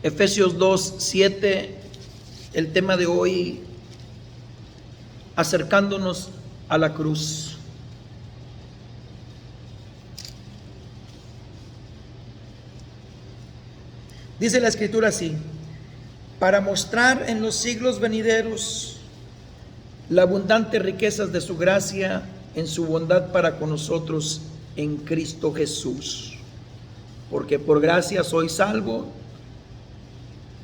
Efesios 2:7, el tema de hoy, acercándonos a la cruz. Dice la Escritura así: para mostrar en los siglos venideros la abundante riquezas de su gracia en su bondad para con nosotros en Cristo Jesús. Porque por gracia sois salvo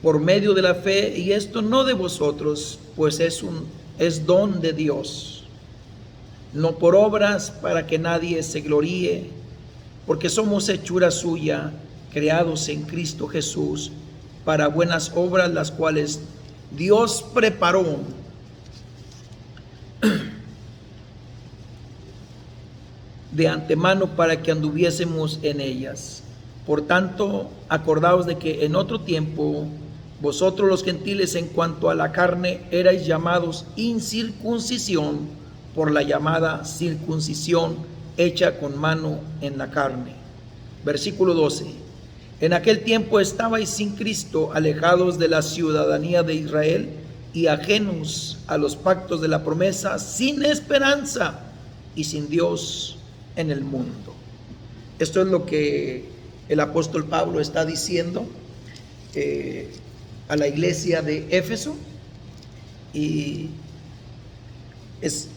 por medio de la fe, y esto no de vosotros, pues es don de Dios, no por obras, para que nadie se gloríe, porque somos hechura suya, creados en Cristo Jesús para buenas obras, las cuales Dios preparó de antemano para que anduviésemos en ellas. Por tanto, acordaos de que en otro tiempo vosotros los gentiles, en cuanto a la carne, erais llamados incircuncisión por la llamada circuncisión hecha con mano en la carne. Versículo 12. En aquel tiempo estabais sin Cristo, alejados de la ciudadanía de Israel y ajenos a los pactos de la promesa, sin esperanza y sin Dios en el mundo. Esto es lo que el apóstol Pablo está diciendo a la iglesia de Éfeso, y es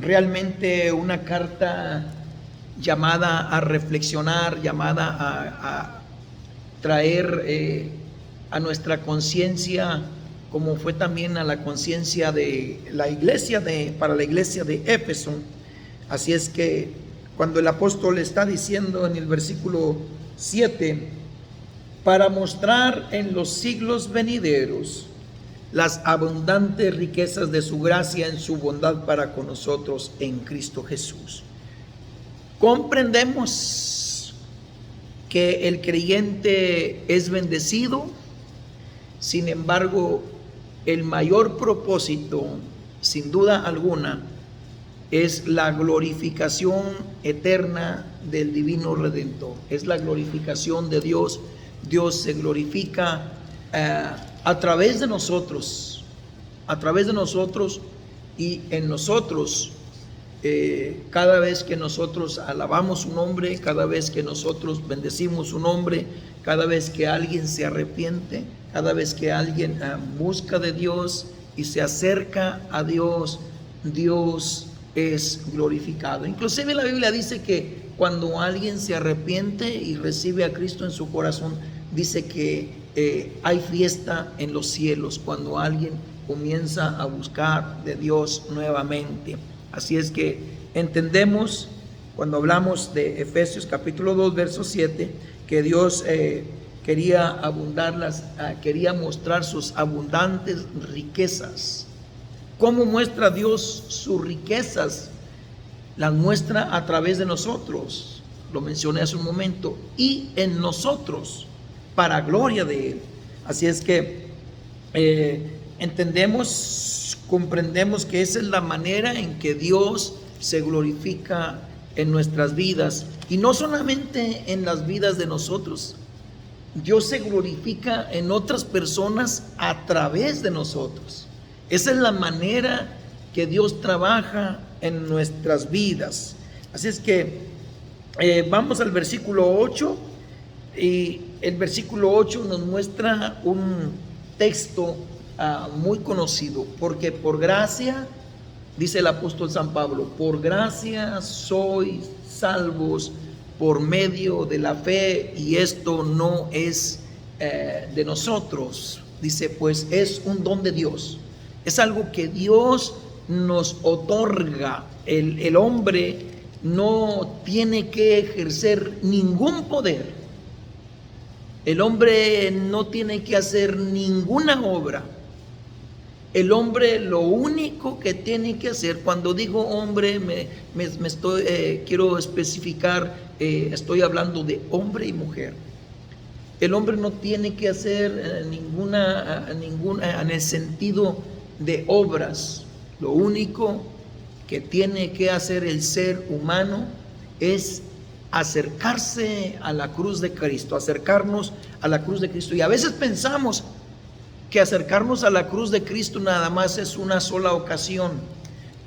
realmente una carta llamada a reflexionar, llamada a traer a nuestra conciencia, como fue también a la conciencia de la iglesia para la iglesia de Éfeso. Así es que cuando el apóstol está diciendo en el versículo 7, para mostrar en los siglos venideros las abundantes riquezas de su gracia en su bondad para con nosotros en Cristo Jesús. Comprendemos que el creyente es bendecido, sin embargo, el mayor propósito, sin duda alguna, es la glorificación eterna del divino Redentor, es la glorificación de Dios. Dios se glorifica a través de nosotros, y en nosotros. Cada vez que nosotros alabamos su nombre, cada vez que nosotros bendecimos su nombre, cada vez que alguien se arrepiente, cada vez que alguien busca de Dios y se acerca a Dios, Dios es glorificado. Inclusive la Biblia dice que cuando alguien se arrepiente y recibe a Cristo en su corazón, dice que hay fiesta en los cielos cuando alguien comienza a buscar de Dios nuevamente. Así es que entendemos, cuando hablamos de Efesios capítulo 2, verso 7, que Dios quería mostrar sus abundantes riquezas. ¿Cómo muestra Dios sus riquezas? Las muestra a través de nosotros, lo mencioné hace un momento, y en nosotros, para gloria de Él. Así es que comprendemos que esa es la manera en que Dios se glorifica en nuestras vidas, y no solamente en las vidas de nosotros. Dios se glorifica en otras personas a través de nosotros. Esa es la manera que Dios trabaja en nuestras vidas. Así es que vamos al versículo 8, y el versículo 8 nos muestra un texto muy conocido, porque por gracia, dice el apóstol San Pablo, por gracia sois salvos por medio de la fe, y esto no es de nosotros. Dice, pues es un don de Dios, es algo que Dios nos otorga. El hombre no tiene que ejercer ningún poder, el hombre no tiene que hacer ninguna obra. El hombre lo único que tiene que hacer, cuando digo hombre, quiero especificar, estoy hablando de hombre y mujer. El hombre no tiene que hacer ninguna en el sentido de obras. Lo único que tiene que hacer el ser humano es acercarse a la cruz de Cristo, acercarnos a la cruz de Cristo. Y a veces pensamos que acercarnos a la cruz de Cristo nada más es una sola ocasión,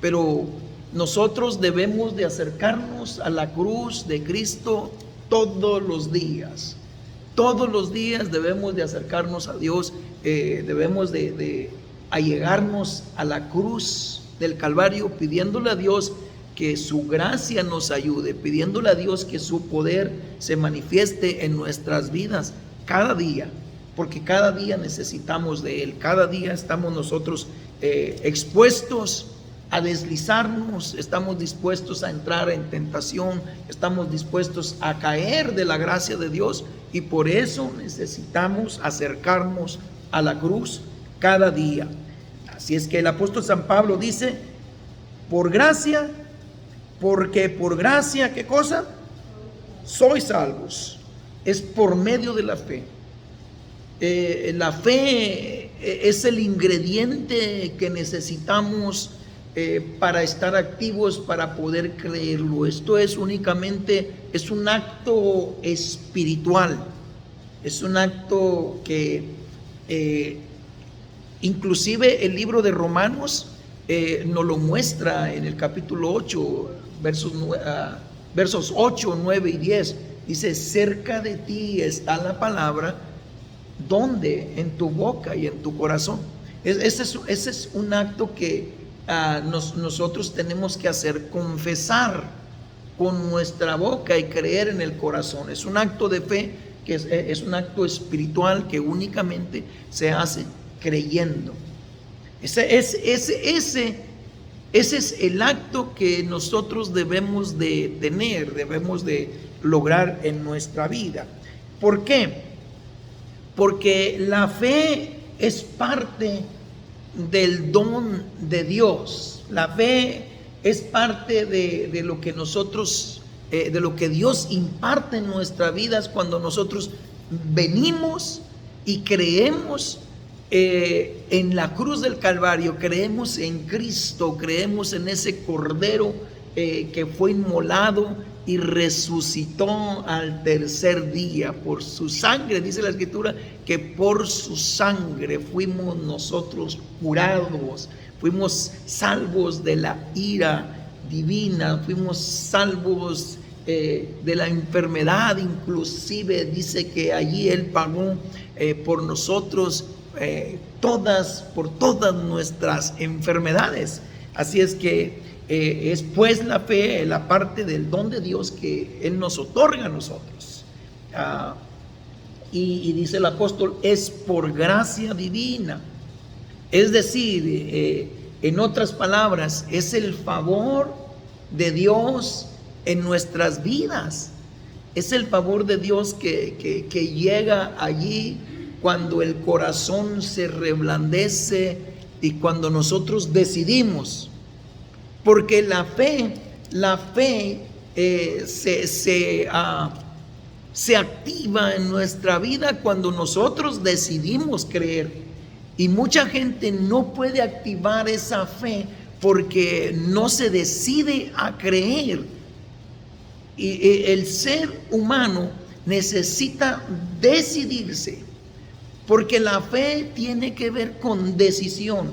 pero nosotros debemos de acercarnos a la cruz de Cristo todos los días. Todos los días debemos de acercarnos a Dios, debemos de allegarnos a la cruz del Calvario, pidiéndole a Dios que su gracia nos ayude, pidiéndole a Dios que su poder se manifieste en nuestras vidas cada día, porque cada día necesitamos de Él, cada día estamos nosotros expuestos a deslizarnos, estamos dispuestos a entrar en tentación, estamos dispuestos a caer de la gracia de Dios, y por eso necesitamos acercarnos a la cruz cada día. Así es que el apóstol San Pablo dice, por gracia, porque por gracia, ¿qué cosa? Sois salvos. Es por medio de la fe. La fe es el ingrediente que necesitamos para estar activos, para poder creerlo. Esto es únicamente, es un acto espiritual, es un acto que inclusive el libro de Romanos nos lo muestra en el capítulo 8, versos 8, 9 y 10. Dice, cerca de ti está la palabra, ¿dónde? En tu boca y en tu corazón. Ese es un acto que nosotros tenemos que hacer, confesar con nuestra boca y creer en el corazón. Es un acto de fe, que es un acto espiritual que únicamente se hace creyendo. Ese es el acto que nosotros debemos de tener, debemos de lograr en nuestra vida. ¿Por qué? Porque la fe es parte del don de Dios. La fe es parte de lo que nosotros, de lo que Dios imparte en nuestras vidas cuando nosotros venimos y creemos en la cruz del Calvario, creemos en Cristo, creemos en ese Cordero que fue inmolado y resucitó al tercer día. Por su sangre, dice la Escritura, que por su sangre fuimos nosotros curados, fuimos salvos de la ira divina, fuimos salvos de la enfermedad. Inclusive dice que allí Él pagó por nosotros por todas nuestras enfermedades. Así es que es pues la fe, la parte del don de Dios que Él nos otorga a nosotros. Y dice el apóstol, es por gracia divina. Es decir, en otras palabras, es el favor de Dios en nuestras vidas. Es el favor de Dios que llega allí cuando el corazón se reblandece y cuando nosotros decidimos. Porque la fe se activa en nuestra vida cuando nosotros decidimos creer. Y mucha gente no puede activar esa fe porque no se decide a creer. Y el ser humano necesita decidirse, porque la fe tiene que ver con decisión.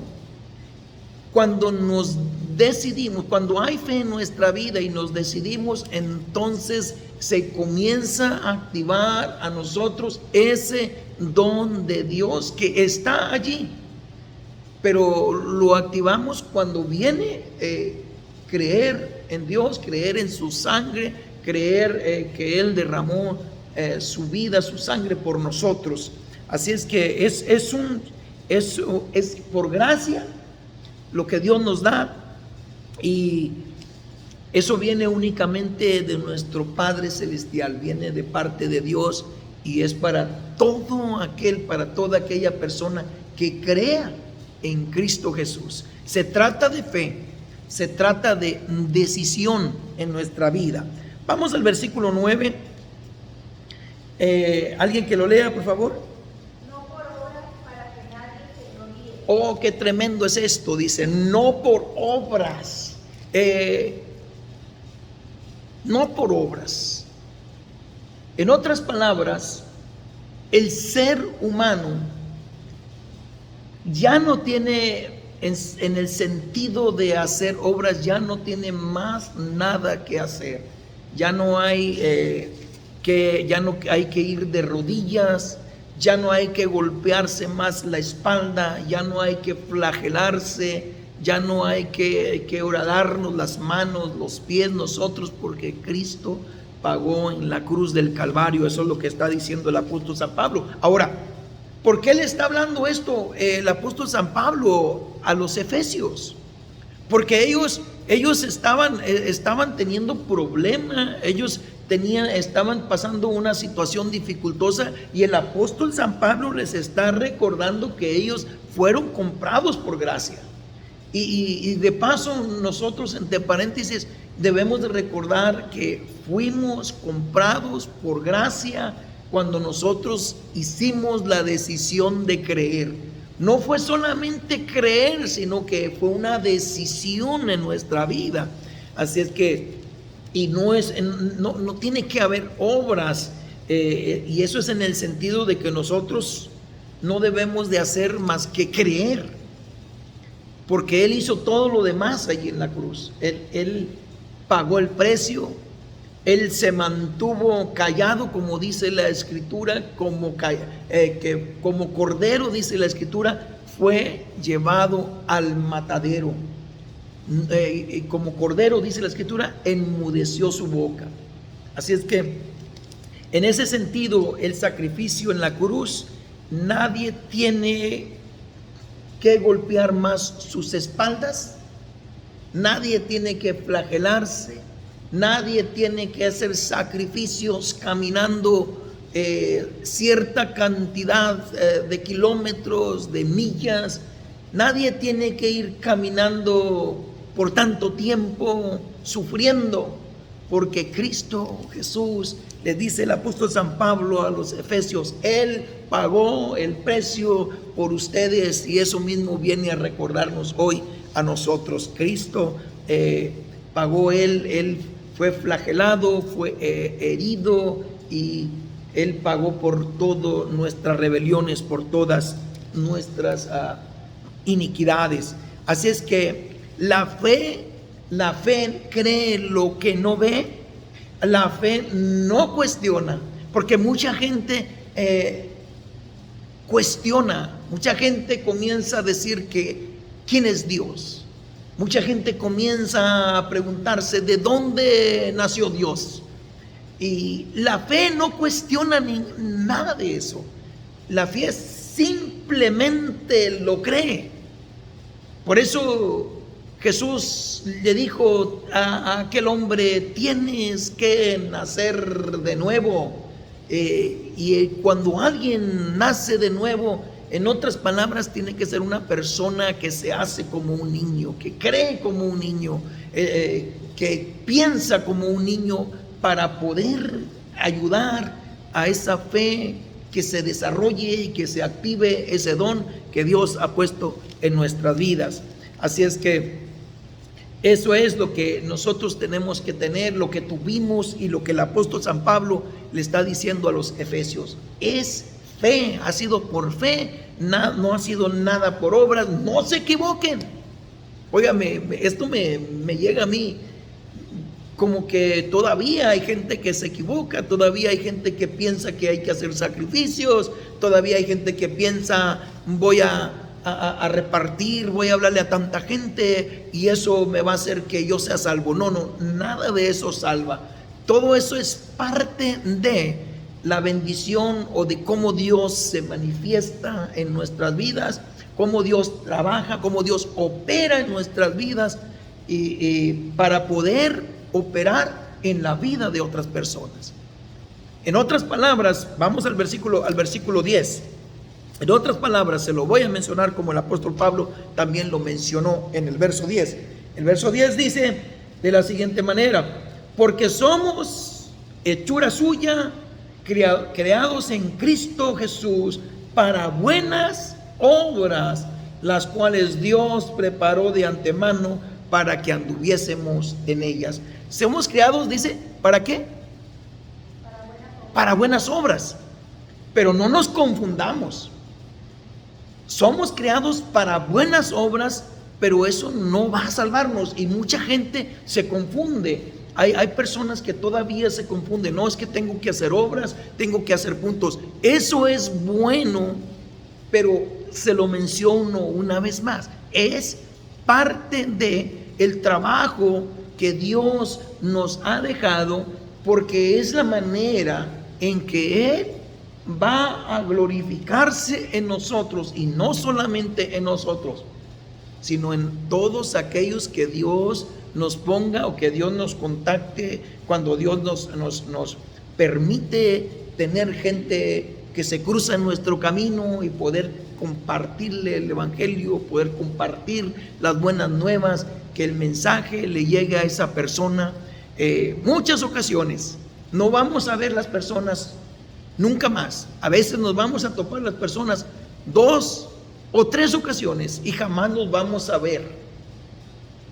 Cuando nos decidimos, cuando hay fe en nuestra vida y nos decidimos, entonces se comienza a activar a nosotros ese don de Dios que está allí. Pero lo activamos cuando viene creer en Dios, creer en su sangre, creer que Él derramó su vida, su sangre por nosotros. Así es que es por gracia lo que Dios nos da, y eso viene únicamente de nuestro Padre Celestial, viene de parte de Dios, y es para para toda aquella persona que crea en Cristo Jesús. Se trata de fe, se trata de decisión en nuestra vida. Vamos al versículo 9. ¿Alguien que lo lea, por favor? Oh, qué tremendo es esto. Dice, no por obras. No por obras. En otras palabras, el ser humano ya no tiene, en el sentido de hacer obras, ya no tiene más nada que hacer. Ya no hay ya no hay que ir de rodillas, ya no hay que golpearse más la espalda, ya no hay que flagelarse, ya no hay que horadarnos las manos, los pies nosotros, porque Cristo pagó en la cruz del Calvario. Eso es lo que está diciendo el apóstol San Pablo. Ahora, ¿por qué le está hablando esto el apóstol San Pablo a los efesios? Porque ellos estaban teniendo problemas, estaban pasando una situación dificultosa, y el apóstol San Pablo les está recordando que ellos fueron comprados por gracia. Y de paso, nosotros, entre paréntesis, debemos de recordar que fuimos comprados por gracia cuando nosotros hicimos la decisión de creer. No fue solamente creer, sino que fue una decisión en nuestra vida. Así es que, y no tiene que haber obras, y eso es en el sentido de que nosotros no debemos de hacer más que creer, porque Él hizo todo lo demás allí en la cruz. Él pagó el precio. Él se mantuvo callado, como dice la Escritura, como cordero, dice la Escritura, fue llevado al matadero. Como cordero, dice la Escritura, enmudeció su boca. Así es que, en ese sentido, el sacrificio en la cruz, nadie tiene que golpear más sus espaldas, nadie tiene que flagelarse, nadie tiene que hacer sacrificios caminando cierta cantidad de kilómetros, de millas. Nadie tiene que ir caminando por tanto tiempo sufriendo, porque Cristo Jesús, le dice el apóstol San Pablo a los efesios, Él pagó el precio por ustedes, y eso mismo viene a recordarnos hoy a nosotros. Cristo pagó, Él fue flagelado, fue herido, y Él pagó por todas nuestras rebeliones, por todas nuestras iniquidades. Así es que la fe cree lo que no ve. La fe no cuestiona, porque mucha gente cuestiona, mucha gente comienza a decir que ¿quién es Dios? Mucha gente comienza a preguntarse ¿de dónde nació Dios? Y la fe no cuestiona nada de eso. La fe simplemente lo cree. Por eso Jesús le dijo a aquel hombre, tienes que nacer de nuevo. Y cuando alguien nace de nuevo, en otras palabras, tiene que ser una persona que se hace como un niño, que cree como un niño, que piensa como un niño, para poder ayudar a esa fe que se desarrolle y que se active ese don que Dios ha puesto en nuestras vidas. Así es que eso es lo que nosotros tenemos que tener, lo que tuvimos, y lo que el apóstol San Pablo le está diciendo a los efesios. Es fe, ha sido por fe, no ha sido nada por obras. No se equivoquen. Óigame, esto me llega a mí, como que todavía hay gente que se equivoca, todavía hay gente que piensa que hay que hacer sacrificios, todavía hay gente que piensa voy a repartir, voy a hablarle a tanta gente y eso me va a hacer que yo sea salvo. No, nada de eso salva. Todo eso es parte de la bendición, o de cómo Dios se manifiesta en nuestras vidas, cómo Dios trabaja, cómo Dios opera en nuestras vidas, y para poder operar en la vida de otras personas. En otras palabras, vamos al versículo 10. En otras palabras, se lo voy a mencionar como el apóstol Pablo también lo mencionó en el verso 10. El verso 10 dice de la siguiente manera: porque somos hechura suya, creados en Cristo Jesús para buenas obras, las cuales Dios preparó de antemano para que anduviésemos en ellas. Somos creados, dice, ¿para qué? para buenas obras. Pero no nos confundamos. Somos creados para buenas obras, pero eso no va a salvarnos. Y mucha gente se confunde. Hay personas que todavía se confunden. No, es que tengo que hacer obras, tengo que hacer puntos. Eso es bueno, pero se lo menciono una vez más. Es parte de el trabajo que Dios nos ha dejado, porque es la manera en que Él va a glorificarse en nosotros, y no solamente en nosotros, sino en todos aquellos que Dios nos ponga o que Dios nos contacte, cuando Dios nos permite tener gente que se cruza en nuestro camino y poder compartirle el evangelio, poder compartir las buenas nuevas, que el mensaje le llegue a esa persona. Muchas ocasiones no vamos a ver las personas nunca más. A veces nos vamos a topar las personas 2 o 3 ocasiones y jamás nos vamos a ver.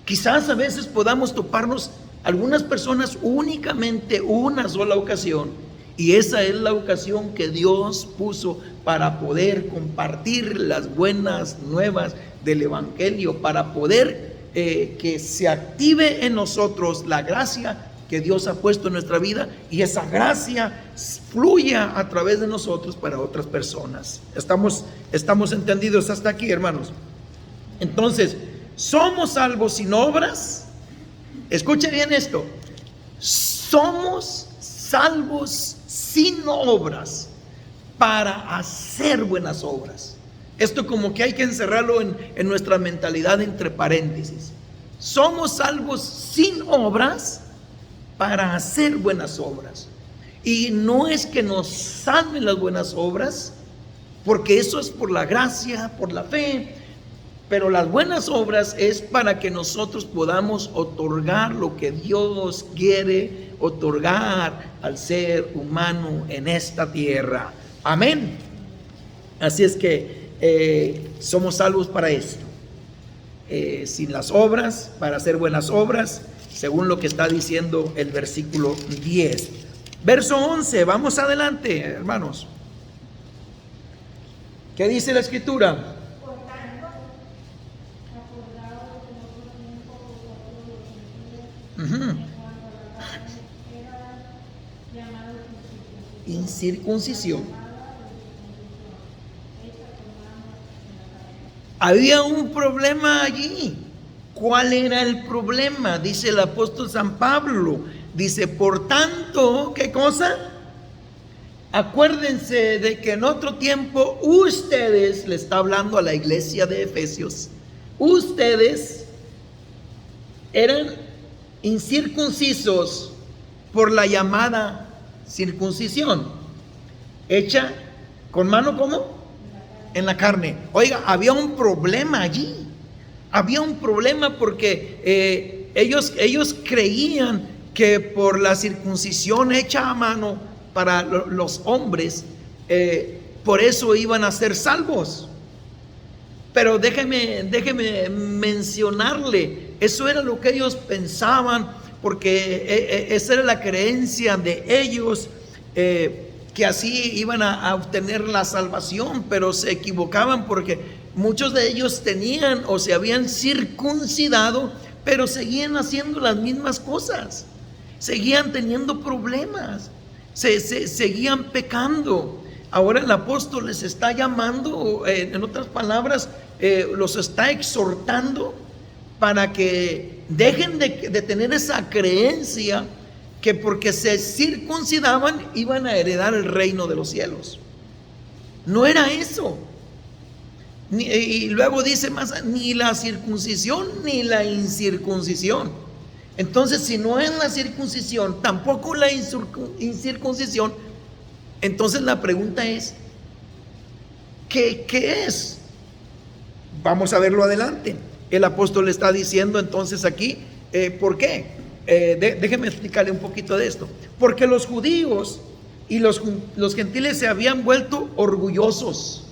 Quizás a veces podamos toparnos algunas personas únicamente una sola ocasión, y esa es la ocasión que Dios puso para poder compartir las buenas nuevas del evangelio, para poder que se active en nosotros la gracia que Dios ha puesto en nuestra vida, y esa gracia fluya a través de nosotros para otras personas. Estamos entendidos hasta aquí, hermanos. Entonces, somos salvos sin obras. Escuche bien esto: somos salvos sin obras para hacer buenas obras. Esto como que hay que encerrarlo en nuestra mentalidad entre paréntesis. Somos salvos sin obras para hacer buenas obras. Y no es que nos salven las buenas obras, porque eso es por la gracia, por la fe. Pero las buenas obras es para que nosotros podamos otorgar lo que Dios quiere otorgar al ser humano en esta tierra. Amén. Así es que somos salvos para esto. Sin las obras, para hacer buenas obras, según lo que está diciendo el versículo 10. Verso 11, vamos adelante, hermanos. ¿Qué dice la escritura? Incircuncisión. Había un problema allí. ¿Cuál era el problema? Dice el apóstol San Pablo. Dice, por tanto, ¿qué cosa? Acuérdense de que en otro tiempo ustedes, le está hablando a la iglesia de Efesios, ustedes eran incircuncisos por la llamada circuncisión, hecha con mano, ¿cómo? En la carne. Oiga, había un problema allí. Había un problema porque ellos creían que por la circuncisión hecha a mano para los hombres, por eso iban a ser salvos. Pero déjeme mencionarle, eso era lo que ellos pensaban, porque esa era la creencia de ellos, que así iban a obtener la salvación. Pero se equivocaban, porque muchos de ellos tenían o se habían circuncidado, pero seguían haciendo las mismas cosas, seguían teniendo problemas, seguían pecando. Ahora el apóstol les está llamando, en otras palabras, los está exhortando para que dejen de tener esa creencia que porque se circuncidaban iban a heredar el reino de los cielos. No era eso. Y luego dice más, ni la circuncisión ni la incircuncisión. Entonces, si no es la circuncisión, tampoco la incircuncisión, entonces la pregunta es, ¿qué es? Vamos a verlo adelante. El apóstol está diciendo entonces aquí, ¿por qué? Déjeme explicarle un poquito de esto. Porque los judíos y los gentiles se habían vuelto orgullosos.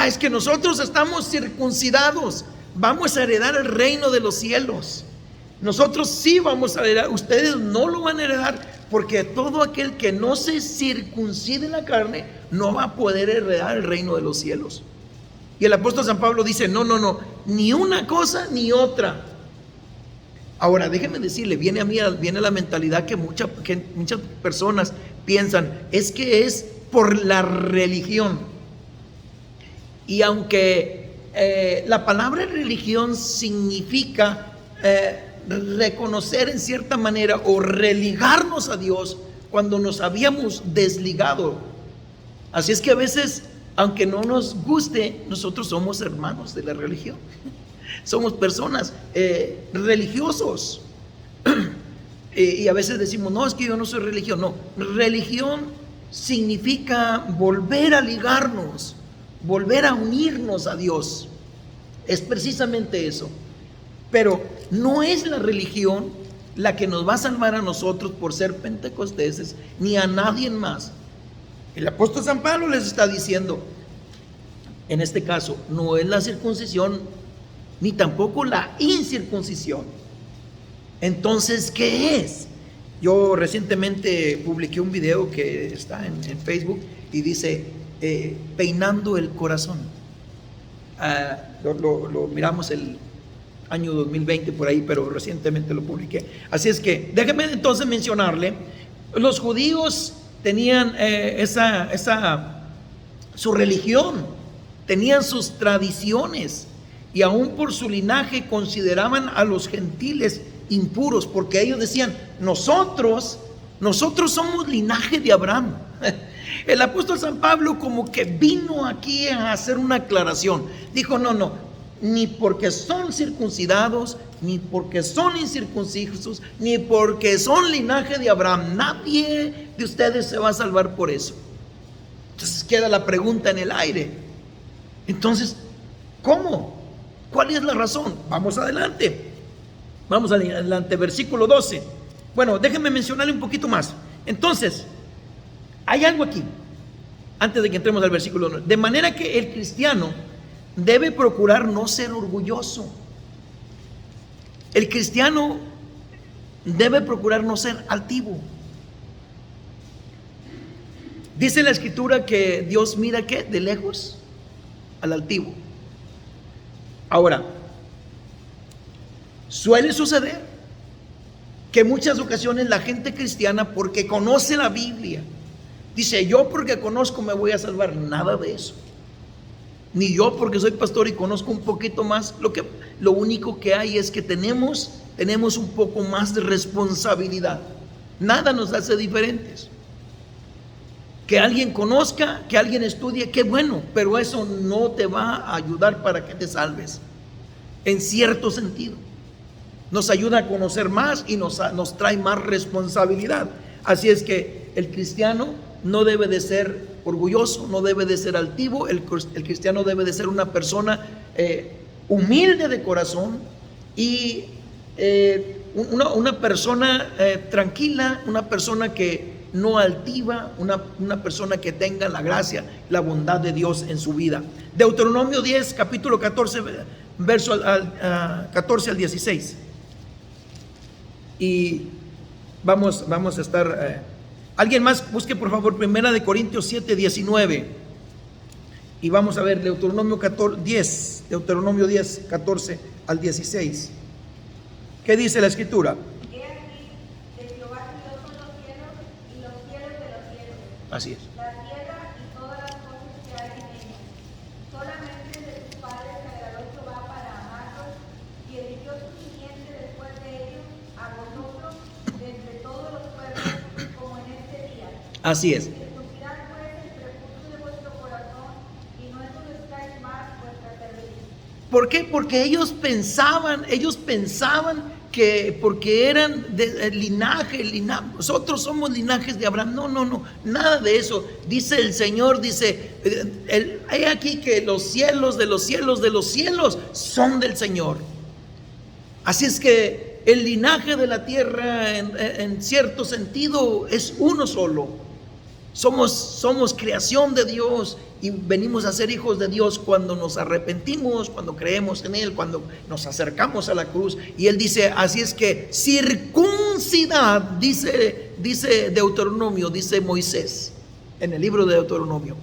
Es que nosotros estamos circuncidados, vamos a heredar el reino de los cielos. Nosotros sí vamos a heredar, ustedes no lo van a heredar porque todo aquel que no se circuncide en la carne no va a poder heredar el reino de los cielos. Y el apóstol San Pablo dice, no, ni una cosa ni otra. Ahora, déjeme decirle, viene a la mentalidad que muchas personas piensan, es que es por la religión. Y aunque la palabra religión significa reconocer en cierta manera o religarnos a Dios cuando nos habíamos desligado. Así es que a veces, aunque no nos guste, nosotros somos hermanos de la religión. Somos personas religiosos. Y a veces decimos, no, es que yo no soy religión. No, religión significa volver a ligarnos, volver a unirnos a Dios. Es precisamente eso. Pero no es la religión la que nos va a salvar a nosotros por ser pentecosteses, ni a nadie más. El apóstol San Pablo les está diciendo, en este caso, no es la circuncisión, ni tampoco la incircuncisión. Entonces, ¿qué es? Yo recientemente publiqué un video que está en Facebook y dice, peinando el corazón. Lo miramos el año 2020 por ahí, pero recientemente lo publiqué. Así es que déjeme entonces mencionarle, los judíos tenían su religión, tenían sus tradiciones, y aún por su linaje consideraban a los gentiles impuros, porque ellos decían, nosotros somos linaje de Abraham. El apóstol San Pablo como que vino aquí a hacer una aclaración. Dijo, no, ni porque son circuncidados, ni porque son incircuncisos, ni porque son linaje de Abraham, nadie de ustedes se va a salvar por eso. Entonces queda la pregunta en el aire. Entonces, ¿cómo? ¿Cuál es la razón? Vamos adelante, versículo 12. Bueno, déjenme mencionarle un poquito más. Entonces, hay algo aquí, antes de que entremos al versículo 9. De manera que el cristiano debe procurar no ser orgulloso. El cristiano debe procurar no ser altivo. Dice la escritura que Dios mira ¿qué? De lejos al altivo. Ahora, suele suceder que muchas ocasiones la gente cristiana, porque conoce la Biblia, dice, yo porque conozco me voy a salvar. Nada de eso. Ni yo porque soy pastor y conozco un poquito más. Lo único que hay es que tenemos un poco más de responsabilidad. Nada nos hace diferentes. Que alguien conozca, que alguien estudie, qué bueno, pero eso no te va a ayudar para que te salves. En cierto sentido, nos ayuda a conocer más y nos trae más responsabilidad. Así es que el cristiano no debe de ser orgulloso, no debe de ser altivo. El cristiano debe de ser una persona humilde de corazón y una persona tranquila, una persona que no altiva, una persona que tenga la gracia, la bondad de Dios en su vida. Deuteronomio 10, capítulo 14, verso 14 al 16. Y vamos a estar... alguien más busque por favor 1 Corintios 7, 19. Y vamos a ver Deuteronomio 10, 14 al 16. ¿Qué dice la escritura? Así es. La tierra y todas las cosas que hay en ella. Solamente de tus padres se agradó Jehová para amarlos, y eligió su simiente después de ellos a vosotros de entre todos los pueblos, como en este día. Así es. Circuncidad pues el prepucio de vuestro corazón, y no endurezcáis más vuestra cerviz. ¿Por qué? Porque ellos pensaban que porque eran de linaje, nosotros somos linajes de Abraham. No, nada de eso. Dice el Señor, hay aquí que los cielos de los cielos de los cielos son del Señor. Así es que el linaje de la tierra en cierto sentido es uno solo. Somos creación de Dios y venimos a ser hijos de Dios cuando nos arrepentimos, cuando creemos en Él, cuando nos acercamos a la cruz. Y Él dice, así es que circuncidad, dice dice Deuteronomio, dice Moisés en el libro de Deuteronomio: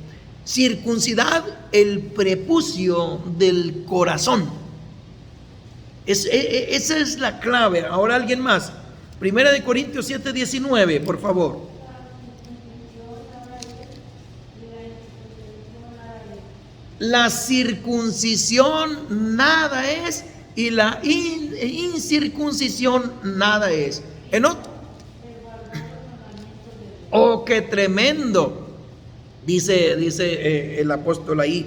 circuncidad el prepucio del corazón. Esa es la clave. Ahora alguien más. Primera de Corintios 7:19, por favor. La circuncisión nada es y la incircuncisión nada es. ¿En otro? Oh, qué tremendo. Dice el apóstol ahí,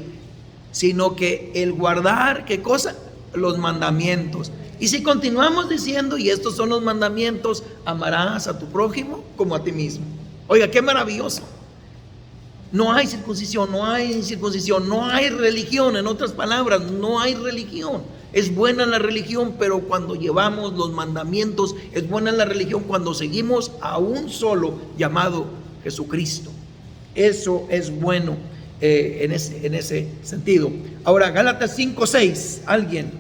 sino que el guardar, ¿qué cosa? Los mandamientos. Y si continuamos diciendo, y estos son los mandamientos: amarás a tu prójimo como a ti mismo. Oiga, qué maravilloso. No hay circuncisión, no hay incircuncisión, no hay religión. En otras palabras, no hay religión. Es buena la religión, pero cuando llevamos los mandamientos. Es buena la religión cuando seguimos a un solo llamado Jesucristo. Eso es bueno en ese sentido. Ahora, Gálatas 5:6, alguien.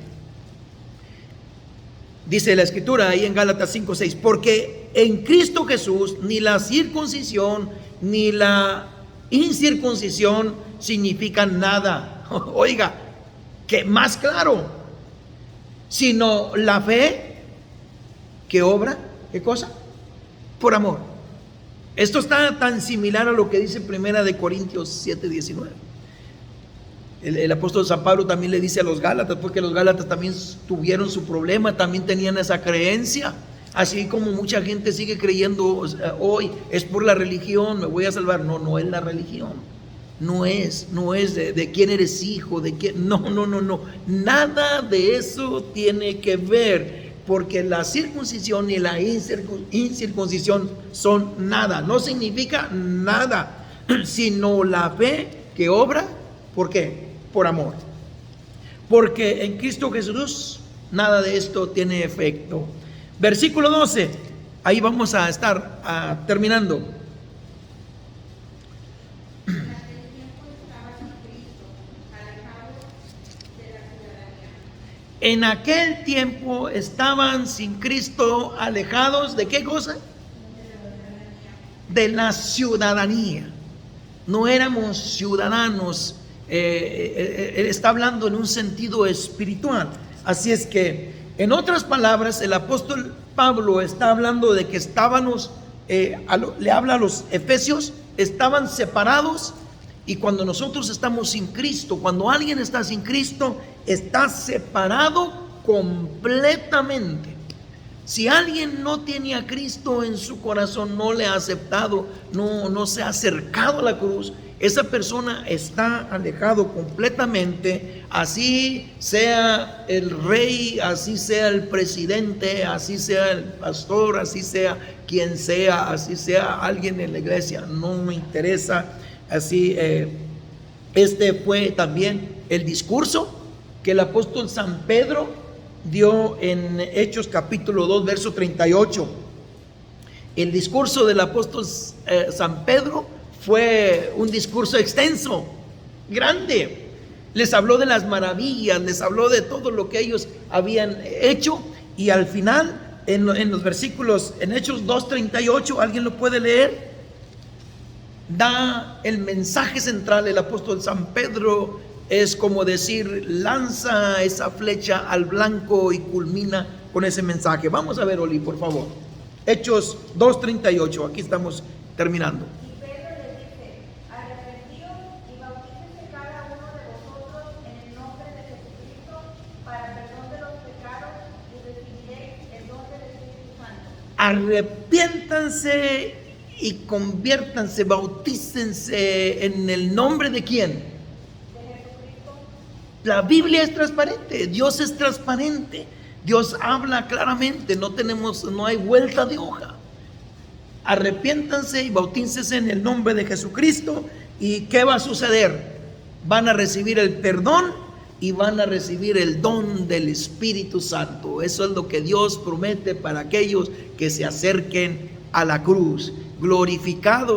Dice la escritura ahí en Gálatas 5:6: porque en Cristo Jesús ni la circuncisión ni la incircuncisión significan nada. Oiga, que más claro, sino la fe que obra, ¿qué cosa? Por amor. Esto está tan similar a lo que dice Primera de Corintios 7:19. El apóstol San Pablo también le dice a los Gálatas, porque los Gálatas también tuvieron su problema, también tenían esa creencia. Así como mucha gente sigue creyendo hoy, es por la religión, me voy a salvar. No, no es la religión. No es de quién eres hijo, de quién. No. Nada de eso tiene que ver, porque la circuncisión y la incircuncisión son nada. No significa nada, sino la fe que obra. ¿Por qué? Por amor. Porque en Cristo Jesús nada de esto tiene efecto. Versículo 12, ahí vamos a estar terminando. En aquel tiempo estaban sin Cristo, alejados ¿de qué cosa? De la ciudadanía. No éramos ciudadanos. Él está hablando en un sentido espiritual. Así es que, en otras palabras, el apóstol Pablo está hablando de que estábamos, le habla a los efesios, estaban separados. Y cuando nosotros estamos sin Cristo, cuando alguien está sin Cristo, está separado completamente. Si alguien no tiene a Cristo en su corazón, no le ha aceptado, no se ha acercado a la cruz, esa persona está alejado completamente. Así sea el rey, así sea el presidente, así sea el pastor, así sea quien sea, así sea alguien en la iglesia, no me interesa. Así, este fue también el discurso que el apóstol San Pedro dio en Hechos capítulo 2, verso 38. El discurso del apóstol San Pedro fue un discurso extenso, grande. Les habló de las maravillas, les habló de todo lo que ellos habían hecho. Y al final, en los versículos, en Hechos 2:38, ¿alguien lo puede leer? Da el mensaje central. El apóstol San Pedro es como decir, lanza esa flecha al blanco y culmina con ese mensaje. Vamos a ver, Oli, por favor. Hechos 2:38, aquí estamos terminando. Y Pedro les dice: arrepentíos y bautícense cada uno de vosotros en el nombre de Jesucristo para perdón de los pecados y recibiréis el don del Espíritu Santo. Arrepiéntanse y conviértanse, bautícense en el nombre de quién. De Jesucristo. La Biblia es transparente, Dios es transparente, Dios habla claramente, no hay vuelta de hoja. Arrepiéntanse y bautícense en el nombre de Jesucristo. ¿Y qué va a suceder? Van a recibir el perdón y van a recibir el don del Espíritu Santo. Eso es lo que Dios promete para aquellos que se acerquen a la cruz. Glorificado